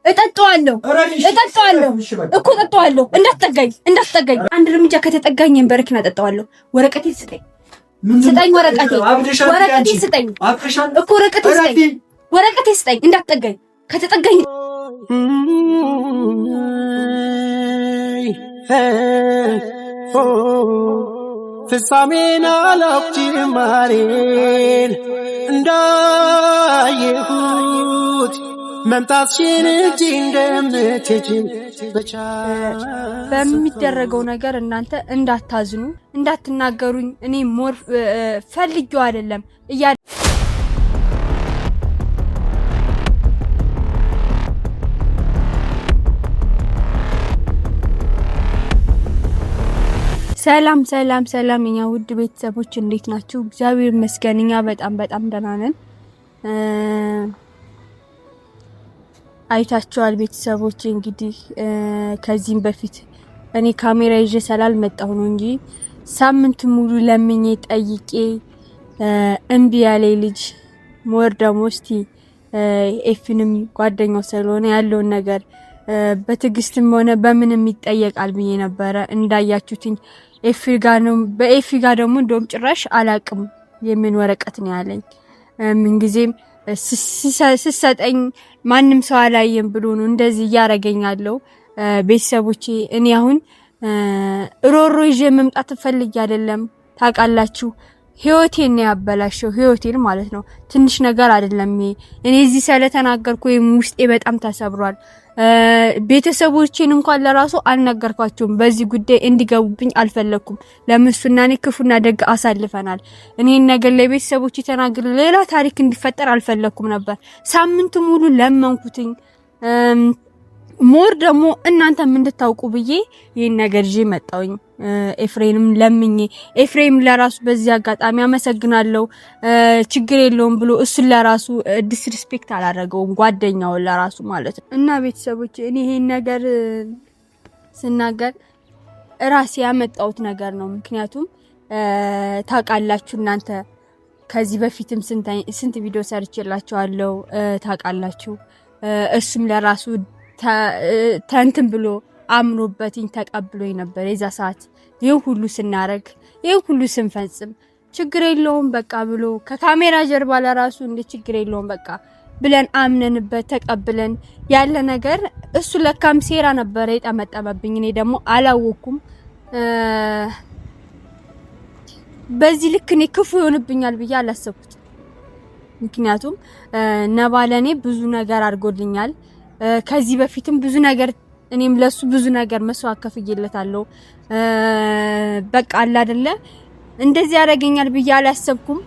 እጠጣዋለሁ እኮ እጠጣዋለሁ። እንዳትጠጋኝ አንድ እርምጃ ከተጠጋኝ በረኪና እጠጣዋለሁ። ወረቀቴን ስጠኝ እኮ ወረቀቴን ስጠኝ። እንዳትጠጋኝ ከተጠጋኝ ፍጻሜን አላውቅም ጅማሬን እንዳየሁት መምጣትሽን እንጂ እንደምትሄጂ በሚደረገው ነገር እናንተ እንዳታዝኑ፣ እንዳትናገሩኝ። እኔ ሞር ፈልጌው አይደለም ሰላም የኛ ውድ ቤተሰቦች እንዴት ናችሁ? እግዚአብሔር ይመስገን እኛ በጣም ደህና ነን። አይታችኋል ቤተሰቦች እንግዲህ ከዚህም በፊት እኔ ካሜራ ይዤ ስላልመጣሁ ነው እንጂ ሳምንት ሙሉ ለምኜ ጠይቄ እምቢ ያለኝ ልጅ ሞር ደግሞ እስቲ ኤፍንም ጓደኛው ስለሆነ ያለውን ነገር በትግስትም ሆነ በምንም ይጠየቃል ብዬ ነበረ። እንዳያችሁትኝ ኤፍ ጋር ነው። በኤፍ ጋር ደግሞ እንደውም ጭራሽ አላቅም የምን ወረቀት ነው ያለኝ። ምን ጊዜም ስሰጠኝ ማንም ሰው አላየም ብሎ ነው እንደዚህ እያረገኛለው። ቤተሰቦቼ እኔ አሁን ሮሮ ይዤ መምጣት ፈልጌ አይደለም ታውቃላችሁ። ህይወቴን ነው ያበላሸው፣ ህይወቴን ማለት ነው። ትንሽ ነገር አይደለም። እኔ እዚህ ስለተናገርኩ ወይም ውስጤ በጣም ተሰብሯል። ቤተሰቦቼን እንኳን ለራሱ አልነገርኳቸውም። በዚህ ጉዳይ እንዲገቡብኝ አልፈለኩም። ለምሱና እኔ ክፉና ደግ አሳልፈናል። እኔን ነገር ለቤተሰቦቼ ተናግሬ ሌላ ታሪክ እንዲፈጠር አልፈለኩም ነበር። ሳምንት ሙሉ ለመንኩትኝ። ሞር ደግሞ እናንተም እንድታውቁ ብዬ ይሄን ነገር ይዤ መጣሁኝ። ኤፍሬንም ለምኜ ኤፍሬም ለራሱ በዚህ አጋጣሚ አመሰግናለሁ ችግር የለውም ብሎ እሱን ለራሱ ዲስሪስፔክት አላደረገውም፣ ጓደኛው ለራሱ ማለት ነው። እና ቤተሰቦች እኔ ይሄን ነገር ስናገር ራሴ ያመጣሁት ነገር ነው። ምክንያቱም ታውቃላችሁ እናንተ ከዚህ በፊትም ስንት ቪዲዮ ሰርቼላችኋለሁ ታውቃላችሁ። እሱም ለራሱ ተንትን ብሎ አምሮበትኝ ተቀብሎኝ ነበር። የዛ ሰዓት ይሄን ሁሉ ስናረግ ይሄን ሁሉ ስንፈጽም ችግር የለውም በቃ ብሎ ከካሜራ ጀርባ ለራሱ እንደ ችግር የለውም በቃ ብለን አምነንበት ተቀብለን ያለ ነገር እሱ ለካም ሴራ ነበር የጠመጠመብኝ። እኔ ደግሞ አላወኩም። በዚህ ልክ እኔ ክፉ ይሆንብኛል ብዬ አላሰብኩት። ምክንያቱም ነባለኔ ብዙ ነገር አድርጎልኛል። ከዚህ በፊትም ብዙ ነገር እኔም ለሱ ብዙ ነገር መስዋዕት ከፍዬለታለሁ። በቃ አለ አይደለ እንደዚህ ያደርገኛል ብዬ አላሰብኩም።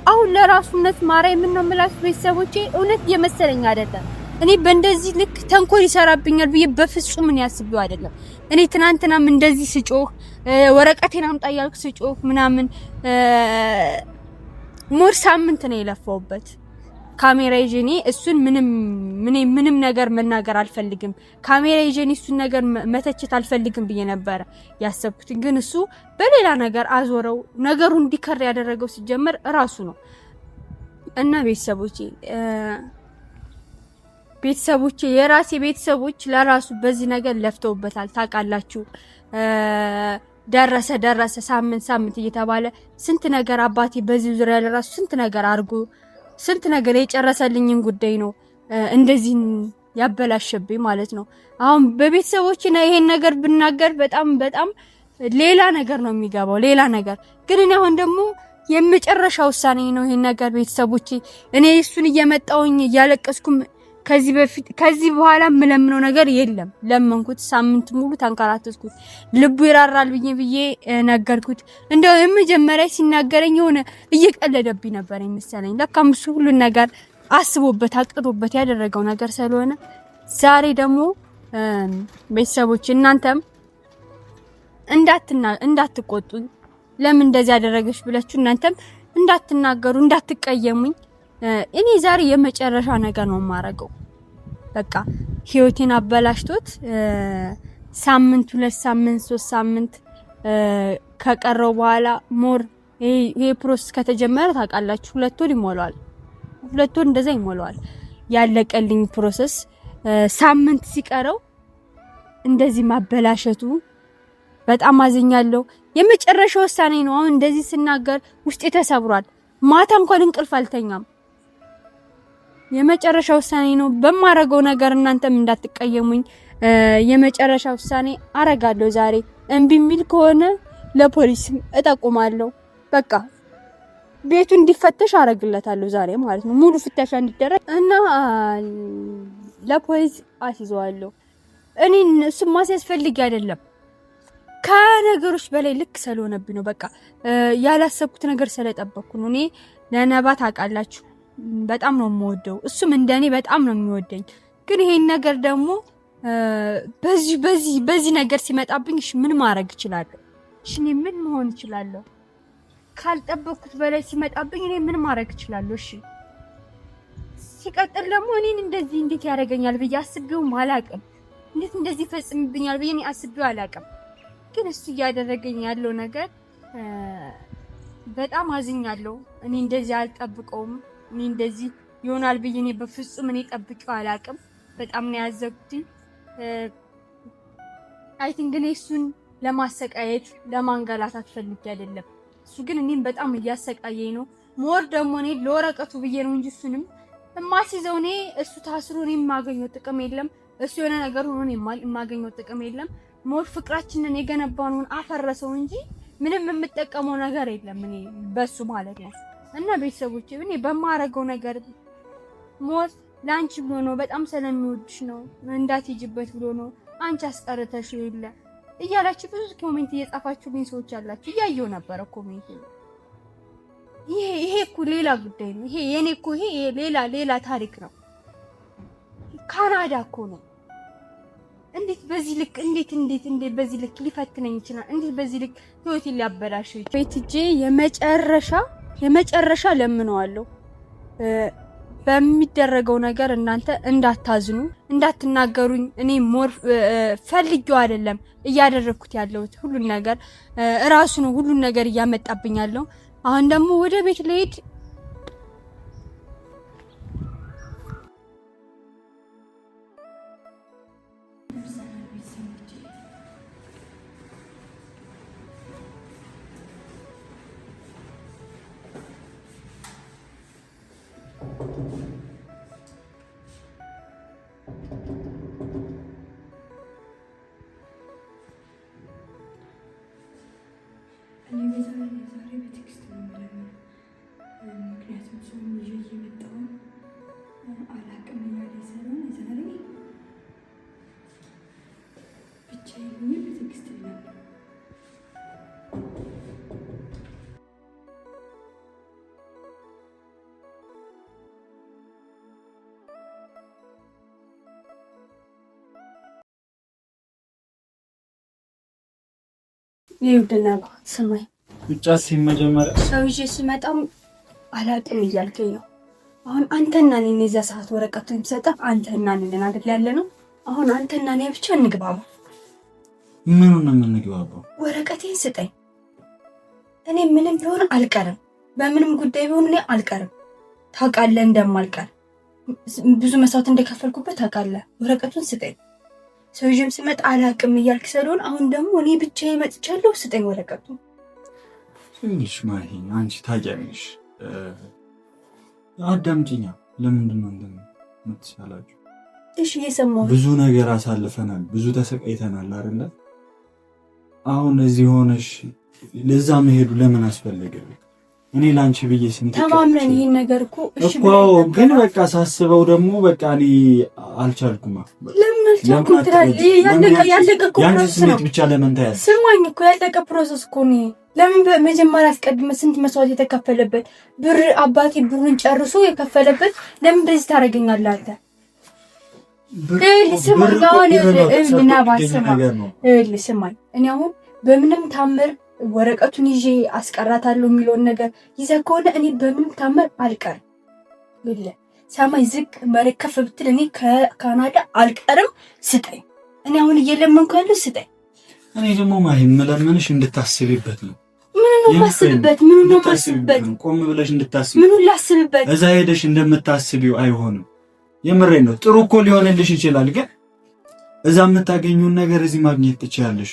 አሁን ለራሱነት ማራይ ምን ነው የምላችሁ ቤተሰቦቼ፣ እውነት የመሰለኝ አይደለም። እኔ በእንደዚህ ልክ ተንኮል ይሰራብኛል ብዬ በፍጹም ምን ያስብው አይደለም። እኔ ትናንትናም እንደዚህ ስጮህ ወረቀቴን አምጣ ያልኩ ስጮህ ምናምን ሞር ሳምንት ነው የለፋውበት ካሜራ ይዤ እሱን ምንም ነገር መናገር አልፈልግም። ካሜራ ይዤ እሱን ነገር መተቸት አልፈልግም ብዬ ነበር ያሰብኩት። ግን እሱ በሌላ ነገር አዞረው። ነገሩ እንዲከር ያደረገው ሲጀመር ራሱ ነው። እና ቤተሰቦቼ የራሴ ቤተሰቦች ለራሱ በዚህ ነገር ለፍተውበታል ታውቃላችሁ። ደረሰ ሳምንት እየተባለ ስንት ነገር አባቴ በዚህ ዙሪያ ለራሱ ስንት ነገር አድርጎ ስንት ነገር የጨረሰልኝን ጉዳይ ነው እንደዚህ ያበላሸብኝ ማለት ነው። አሁን በቤተሰቦችና ይሄን ነገር ብናገር በጣም ሌላ ነገር ነው የሚገባው፣ ሌላ ነገር። ግን እኔ አሁን ደግሞ የመጨረሻ ውሳኔ ነው ይሄን ነገር ቤተሰቦቼ። እኔ እሱን እየመጣውኝ እያለቀስኩም ከዚህ በኋላ ምለምነው ነገር የለም። ለመንኩት፣ ሳምንት ሙሉ ተንከራተትኩት። ልቡ ይራራል ብዬ ነገርኩት። እንደው የመጀመሪያ ሲናገረኝ የሆነ እየቀለደብኝ ነበር የሚመስለኝ። ለካም እሱ ሁሉ ነገር አስቦበት አቅዶበት ያደረገው ነገር ስለሆነ ዛሬ ደግሞ ቤተሰቦች እናንተም እንዳትቆጡኝ፣ ለምን እንደዚህ ያደረገሽ ብላችሁ እናንተም እንዳትናገሩ፣ እንዳትቀየሙኝ። እኔ ዛሬ የመጨረሻ ነገር ነው ማረገው። በቃ ህይወቴን አበላሽቶት ሳምንት 2 ሳምንት 3 ሳምንት ከቀረው በኋላ ሞር ይሄ ፕሮሰስ ከተጀመረ ታውቃላችሁ 2 ወር ይሞላል። 2 ወር እንደዛ ይሞላል። ያለቀልኝ ፕሮሰስ ሳምንት ሲቀረው እንደዚህ ማበላሸቱ በጣም አዝኛለሁ። የመጨረሻ ውሳኔ ነው። አሁን እንደዚህ ስናገር ውስጤ ተሰብሯል። ማታ እንኳን እንቅልፍ አልተኛም። የመጨረሻ ውሳኔ ነው። በማረገው ነገር እናንተም እንዳትቀየሙኝ የመጨረሻ ውሳኔ አረጋለሁ ዛሬ። እምቢ የሚል ከሆነ ለፖሊስ እጠቁማለሁ። በቃ ቤቱ እንዲፈተሽ አረግለታለሁ ዛሬ ማለት ነው። ሙሉ ፍተሻ እንዲደረግ እና ለፖሊስ አስይዘዋለሁ። እኔ እሱም ማስያስፈልግ አይደለም ከነገሮች በላይ ልክ ስለሆነብኝ ነው። በቃ ያላሰብኩት ነገር ስለጠበቅኩ ነው። እኔ ለነባ ታውቃላችሁ በጣም ነው የምወደው፣ እሱም እንደኔ በጣም ነው የሚወደኝ። ግን ይሄን ነገር ደግሞ በዚህ ነገር ሲመጣብኝ እሺ ምን ማድረግ እችላለሁ? እሺ እኔ ምን መሆን እችላለሁ? ካልጠበቅኩት በላይ ሲመጣብኝ እኔ ምን ማድረግ እችላለሁ? እሺ ሲቀጥል ደግሞ እኔን እንደዚህ እንዴት ያደርገኛል ብዬ አስቤውም አላውቅም። እንዴት እንደዚህ ፈጽምብኛል ብዬ እኔ አስቤው አላውቅም። ግን እሱ እያደረገኝ ያለው ነገር በጣም አዝኛለሁ። እኔ እንደዚህ አልጠብቀውም። እኔ እንደዚህ ይሆናል ብዬ እኔ በፍጹም እኔ ጠብቄው አላውቅም። በጣም ነው ያዘንኩት። አይ ቲንክ እኔ እሱን ለማሰቃየት ለማንገላታት ፈልጌ አይደለም። እሱ ግን እኔን በጣም እያሰቃየኝ ነው። ሞር ደግሞ እኔ ለወረቀቱ ብዬ ነው እንጂ እሱንም የማስይዘው እኔ እሱ ታስሮ እኔ የማገኘው ጥቅም የለም። እሱ የሆነ ነገር ሆኖ እኔ የማገኘው ጥቅም የለም። ሞር ፍቅራችንን የገነባነውን አፈረሰው እንጂ ምንም የምጠቀመው ነገር የለም እኔ በሱ ማለት ነው። እና ቤተሰቦቼ እኔ በማረገው ነገር ሞር ላንቺ ብሎ ነው፣ በጣም ስለሚወድሽ ነው፣ እንዳትይጅበት ብሎ ነው፣ አንቺ አስቀርተሽ ይለ እያላችሁ ብዙ ኮሜንት እየጻፋችሁልኝ ሰዎች አላችሁ። እያየሁ ነበር ኮሜንት። ይሄ እኮ ሌላ ጉዳይ ነው። ይሄ የኔ እኮ ይሄ ሌላ ታሪክ ነው። ካናዳ እኮ ነው። እንዴት በዚህ ልክ እንዴት በዚህ ልክ ሊፈትነኝ ይችላል? እንዴት በዚህ ልክ ህይወቴን ሊያበላሽው ይችላል? ቤት ሂጄ የመጨረሻ ለምነዋለሁ። በሚደረገው ነገር እናንተ እንዳታዝኑ፣ እንዳትናገሩኝ። እኔ ሞር ፈልጌው አይደለም እያደረኩት ያለሁት ሁሉን ነገር እራሱ ነው ሁሉን ነገር እያመጣብኝ ያለው። አሁን ደግሞ ወደ ቤት ልሄድ ዛሬ በቴክስት ነው የምለምነው። ምክንያቱም ሰውን ይዤ እየመጣሁ አላቅም እያለ ስለሆነ ዛሬ ብቻዬን በቴክስት ለምነው። ይውደና ስማይ ብቻ ሲመጀመሪያ ሰውዬ ሲመጣም አላቅም እያልከኝ ነው። አሁን አንተና እኔ እዛ ሰዓት ወረቀቱን ሰጠህ አንተና እኔ አይደል ያለ ነው። አሁን አንተና እኔ ብቻ እንግባባ። ምን ነው የምንግባባው? ወረቀቴን ስጠኝ። እኔ ምንም ቢሆን አልቀርም፣ በምንም ጉዳይ ቢሆን እኔ አልቀርም። ታውቃለህ እንደማልቀር ብዙ መስዋዕት እንደከፈልኩበት ታውቃለህ። ወረቀቱን ስጠኝ። ሰውዬም ሲመጣ አላቅም እያልክ ስለሆነ አሁን ደግሞ እኔ ብቻዬን መጥቻለሁ። ስጠኝ ወረቀቱን። ትንሽ ማሂ አንቺ ታውቂያለሽ። አዳምጪኛ። ለምንድን ነው እንደምትሻላችሁ? እሺ እየሰማሁ ብዙ ነገር አሳልፈናል፣ ብዙ ተሰቃይተናል አይደለ? አሁን እዚህ ሆነሽ ለዛ መሄዱ ለምን አስፈለገ? እኔ ላንቺ ብዬ ስንት ተማምነን ይሄን ነገር እኮ እሺ ግን በቃ ሳስበው ደግሞ በቃ እኔ አልቻልኩም። ለምን አልቻልኩም ትላለህ? ያለቀ ፕሮሰስ ነው ብቻ ለምን ታያለሽ? ስማኝ እኮ ያለቀ ፕሮሰስ እኮ ነው። ለምን በመጀመሪያ አስቀድመህ ስንት መስዋዕት የተከፈለበት ብር አባቴ ብሩን ጨርሶ የከፈለበት ለምን እንደዚህ ታደርገኛለህ አንተ? ስማኝ እኔ አሁን በምንም ታምር ወረቀቱን ይዤ አስቀራታለሁ የሚለውን ነገር ይዘህ ከሆነ እኔ በምንም ታምር አልቀርም። ግለ ሰማይ ዝቅ መሬት ከፍ ብትል እኔ ከካናዳ አልቀርም። ስጠኝ። እኔ አሁን እየለመንኩ ያለው ስጠኝ። እኔ ደግሞ ማሂ የምለምንሽ እንድታስቢበት ነው። ምን ነው ማስብበት? ምን ነው ማስብበት? ቆም ብለሽ እንድታስቢ። ምን ላስብበት? እዛ ሄደሽ እንደምታስቢው አይሆንም። የምሬን ነው። ጥሩ እኮ ሊሆንልሽ ይችላል፣ ግን እዛ የምታገኙን ነገር እዚህ ማግኘት ትችያለሽ።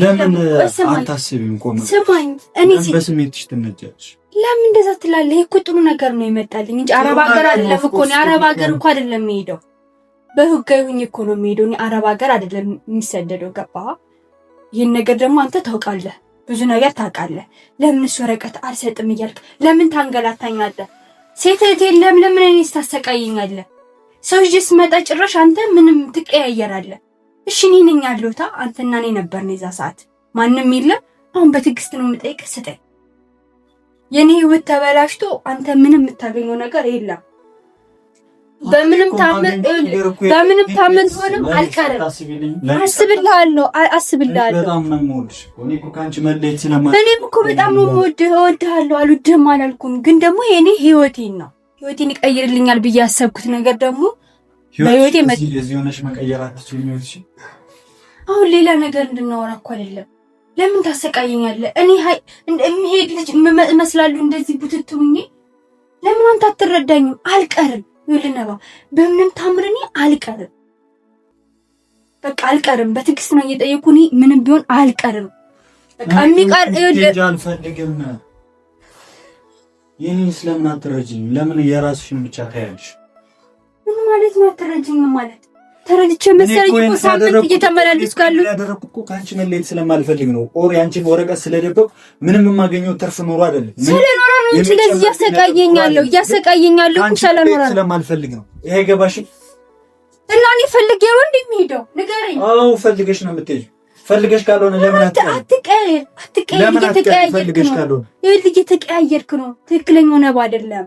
ለምን አታስቢም? ቆም ስማኝ፣ እኔ በስሜትሽ ትነጃለሽ። ለምን እንደዛ ትላለህ? እኮ ጥሩ ነገር ነው ይመጣልኝ እንጂ አረብ ሀገር አይደለም እኮ ነው። አረብ ሀገር እንኳን አይደለም የሚሄደው፣ በህጋዊ ሁኝ እኮ ነው የሚሄደው። እኔ አረብ ሀገር አይደለም የሚሰደደው። ገባህ? ይሄን ነገር ደግሞ አንተ ታውቃለህ፣ ብዙ ነገር ታውቃለህ። ለምንስ ወረቀት አልሰጥም እያልክ ለምን ታንገላታኛለህ? ሴት እህት የለም፣ ለምን እኔስ ታሰቃየኛለህ? ሰው ልጅ ስመጣ ጭራሽ አንተ ምንም ትቀያየራለህ። እሺ እኔ ነኝ ያለሁት፣ አንተና እኔ ነበርን የዛ ሰዓት፣ ማንም የለም። አሁን በትዕግስት ነው የምጠይቅህ፣ ስጠኝ። የኔ ህይወት ተበላሽቶ አንተ ምንም የምታገኘው ነገር የለም። በምንም ታመን ሆነም አልቀርም። አስብልሃለሁ። በጣም ነው የምወድሽ እኔ እኮ ካንቺ መለየት እኔም እኮ በጣም ነው የምወድህ፣ እወድሃለሁ። አልወድህም አላልኩም፣ ግን ደግሞ የኔ ህይወቴን ይቀይርልኛል ብዬ ያሰብኩት ነገር ደግሞ በህይወቴ እዚህ ሆነሽ መቀየር አትችይም። ይወድሽ አሁን ሌላ ነገር እንድናወራ እኮ አይደለም። ለምን ታሰቃየኛለህ? እኔ የሚሄድ ልጅ እመስላለሁ እንደዚህ ቡትቱኝ። ለምን አንተ አትረዳኝም? አልቀርም። ይልነባ በምንም ታምርኒ አልቀርም። በቃ አልቀርም። በትዕግስት ነው እየጠየኩ፣ እኔ ምንም ቢሆን አልቀርም። በቃ የሚቀር አልፈልግም። ይሄን ስለምን አትረጂኝ? ለምን የራስሽን ብቻ ታያለሽ? ምን ማለት ነው አትረጂኝም ማለት? ተረድቼ መሰለኝ እኮ ሳምንት እየተመላለስኩ ያደረኩ እኮ ካንቺ መለየት ስለማልፈልግ ነው። ኦር ያንቺን ወረቀት ስለደበቁ ምንም የማገኘው ትርፍ ኖሮ አይደለም። ስለኖረ ነው እንጂ ለዚህ እያሰቃየኛለሁ እኮ ስለማልፈልግ ነው። ይሄ ገባሽ? እና እኔ ፈልጌ ነው እንደሚሄደው ንገረኝ። አዎ ፈልገሽ ነው የምትሄጂው። ፈልገሽ ካልሆነ ለምን አትቀየር። ፈልገሽ ካልሆነ እየተቀያየርክ ነው። ትክክለኛው ነባ አይደለም።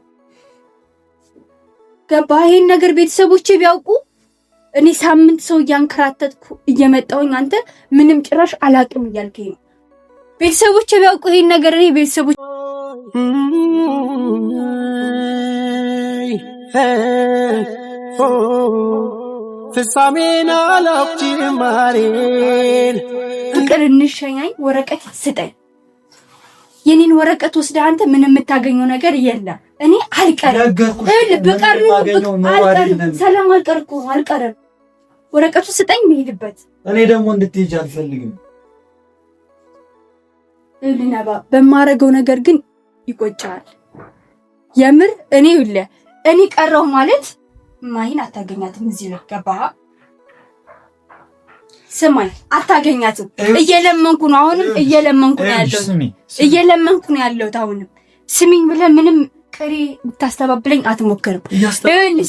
ገባህ? ይሄን ነገር ቤተሰቦቼ ቢያውቁ እኔ ሳምንት ሰው እያንከራተትኩ እየመጣሁኝ አንተ ምንም ጭራሽ አላቅም እያልከኝ ነው። ቤተሰቦቼ ቢያውቁ ይሄን ነገር እኔ ቤተሰቦቼ ፍጻሜን አላውቅ ጅማሬን ፍቅር እንሸኛኝ፣ ወረቀት ስጠኝ። የኔን ወረቀት ወስደህ አንተ ምንም የምታገኘው ነገር የለም። እኔ አልቀርም። ሰላም አልቀርም። ወረቀቱ ስጠኝ የምሄድበት። እኔ ደግሞ እንድትሄጂ አልፈልግም። ልነባ በማረገው ነገር ግን ይቆጫል። የምር እኔ ቀረው ማለት ማይን አታገኛትም እዚህ ነው። ገባህ? ስማኝ፣ አታገኛትም። እየለመንኩ ነው። አሁንም እየለመንኩ ነው ያለሁት። አሁንም ስሚኝ ብለህ ምንም ቀሪ ብታስተባብለኝ አትሞክርም።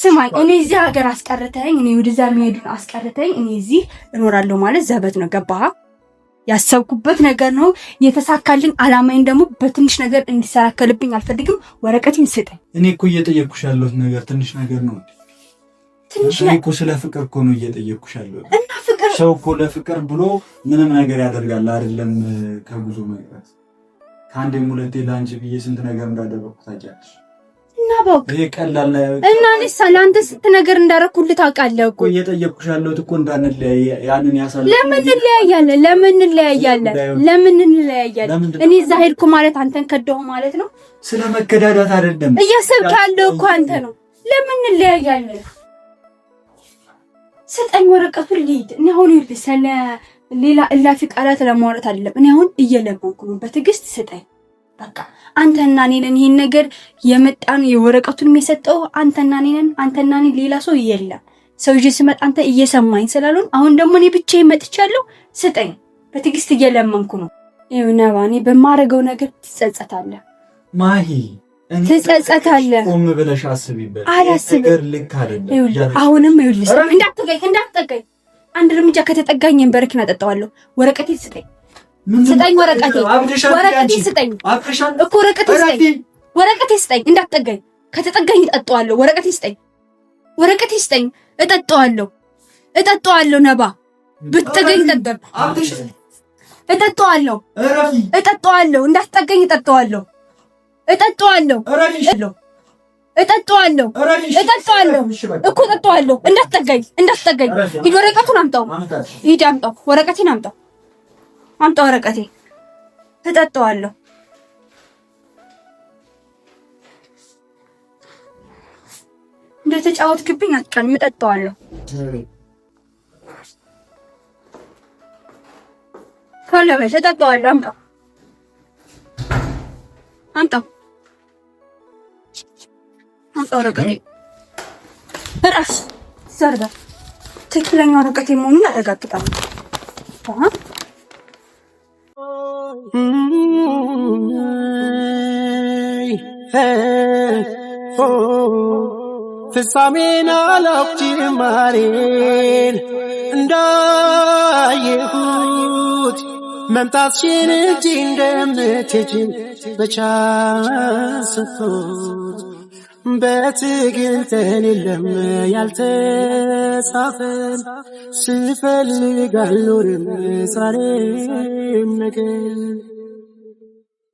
ስማኝ፣ እኔ እዚህ ሀገር አስቀርተኝ፣ እኔ ወደዛ የሚሄዱን አስቀርተኝ፣ እኔ እዚህ እኖራለሁ ማለት ዘበት ነው። ገባህ? ያሰብኩበት ነገር ነው የተሳካልኝ። አላማዬን ደግሞ በትንሽ ነገር እንዲሰራከልብኝ አልፈልግም። ወረቀቴን ስጠኝ። እኔ እኮ እየጠየቅኩሽ ያለሁት ነገር ትንሽ ነገር ነው። እኔ እኮ ስለ ፍቅር እኮ ነው እየጠየቅኩሽ ያለሁት። እና ፍቅር ሰው እኮ ለፍቅር ብሎ ምንም ነገር ያደርጋል አይደለም? ከጉዞ መቅረት ከአንዴም ሁለቴ ለአንቺ ብዬ ስንት ነገር እንዳደረኩ ታውቂያለሽ። እና ባክ ይሄ ቀላል ነው። እና እኔስ ለአንተ ስንት ነገር እንዳደረኩልህ ታውቃለህ እኮ። እየጠየቅኩሽ ያለሁት እኮ እንዳንለያይ ያንን ያሳልፍ። ለምን እንለያያለን? እኔ እዛ ሄድኩ ማለት አንተን ከዳሁ ማለት ነው። ስለ መከዳዳት አይደለም እያሰብክ ያለው እኮ አንተ ነው። ለምን እንለያያለን? ስጠኝ ወረቀቱን ልሂድ። እኔ አሁን ስለ ሌላ እላፊ ቃላት ለማውራት አይደለም። እኔ አሁን እየለመንኩ ነው። በትዕግስት ስጠኝ። በቃ አንተና እኔ ነን ይሄን ነገር የመጣን የወረቀቱን የሰጠው አንተና እኔ ነን። አንተና እኔ ሌላ ሰው የለም። ሰው ይዤ ስመጣ አንተ እየሰማኝ ስላልሆን አሁን ደግሞ እኔ ብቻዬን መጥቻለሁ። ስጠኝ። በትዕግስት እየለመንኩ ነው። ይኸው ነባ፣ እኔ በማረገው ነገር ትጸጸታለህ ማሂ፣ ትጸጸታለህ። ቆም ብለሽ አስቢበት። ነገር ልክ አይደለም። አሁንም ይኸውልሽ፣ እንዳትጠጋኝ አንድ እርምጃ ከተጠጋኝ በረኪና ጠጣዋለሁ። ወረቀቴ ስጠኝ። ወረቀቴ ስጠኝ እኮ ወረቀቴ ስጠኝ። እንዳትጠጋኝ። ከተጠጋኝ እጠጣዋለሁ። ወረቀቴ ስጠኝ። እጠጣዋለሁ። ነባ ብትጠጋኝ እጠጣዋለሁ። እንዳትጠጋኝ። እጠጣዋለሁ። እኮ እጠጣዋለሁ። እንዳትጠጋኝ። ሂድ፣ ወረቀቱን አምጣው። ሂድ፣ አምጣው። ወረቀቴን አምጣው። ወረቀቴ እጠጣዋለሁ። እንደተጫወትክብኝ አትቀልም፣ እጠጣዋለሁ። ካለበለዚያ እጠጣዋለሁ። አምጣው አምጣው አምጣው። ወረቀቴ እራስ ዘርጋ። ትክክለኛ ወረቀቴ መሆኑን አረጋግጣለሁ። ፍጻሜን አላውቅ ጅማሬን እንዳየሁት መምጣትሽን እንጂ እንደምትሄጂ በቻስቶት በትግል ተኔለም ያልተጻፈን ስፈልግ አልኖርም ዛሬም ነገር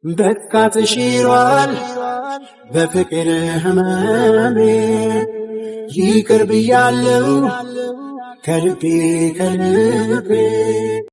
በቃ ተሽሯል በፍቅር ህመሜ ይቅር ብያለሁ ከልቤ